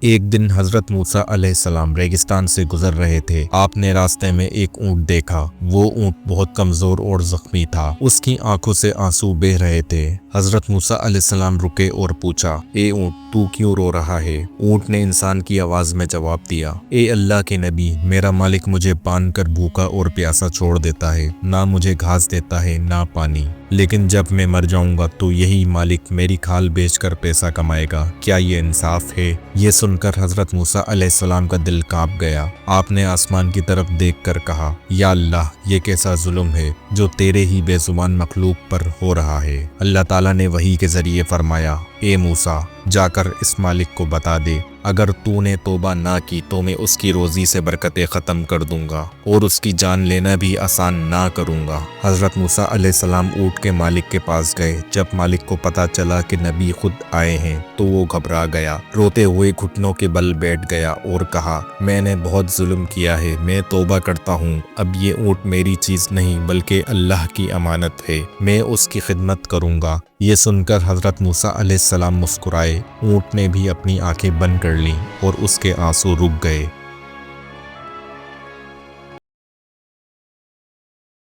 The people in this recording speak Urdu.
ایک دن حضرت موسیٰ علیہ السلام ریگستان سے گزر رہے تھے۔ آپ نے راستے میں ایک اونٹ دیکھا۔ وہ اونٹ بہت کمزور اور زخمی تھا۔ اس کی آنکھوں سے آنسو بہہ رہے تھے۔ حضرت موسیٰ علیہ السلام رکے اور پوچھا، اے اونٹ، تو کیوں رو رہا ہے؟ اونٹ نے انسان کی آواز میں جواب دیا، اے اللہ کے نبی، میرا مالک مجھے باندھ کر بھوکا اور پیاسا چھوڑ دیتا ہے، نہ مجھے گھاس دیتا ہے نہ پانی، لیکن جب میں مر جاؤں گا تو یہی مالک میری کھال بیچ کر پیسہ کمائے گا۔ کیا یہ انصاف ہے؟ یہ سن کر حضرت موسیٰ علیہ السلام کا دل کانپ گیا۔ آپ نے آسمان کی طرف دیکھ کر کہا، یا اللہ، یہ کیسا ظلم ہے جو تیرے ہی بے زبان مخلوق پر ہو رہا ہے۔ اللہ تعالیٰ نے وحی کے ذریعے فرمایا، اے موسیٰ، جا کر اس مالک کو بتا دے، اگر تو نے توبہ نہ کی تو میں اس کی روزی سے برکتیں ختم کر دوں گا اور اس کی جان لینا بھی آسان نہ کروں گا۔ حضرت موسیٰ علیہ السلام اونٹ کے مالک کے پاس گئے۔ جب مالک کو پتا چلا کہ نبی خود آئے ہیں تو وہ گھبرا گیا، روتے ہوئے گھٹنوں کے بل بیٹھ گیا اور کہا، میں نے بہت ظلم کیا ہے، میں توبہ کرتا ہوں۔ اب یہ اونٹ میری چیز نہیں بلکہ اللہ کی امانت ہے، میں اس کی خدمت کروں گا۔ یہ سن کر حضرت موسیٰ علیہ السلام مسکرائے۔ اونٹ نے بھی اپنی آنکھیں بند کر لیں اور اس کے آنسو رک گئے۔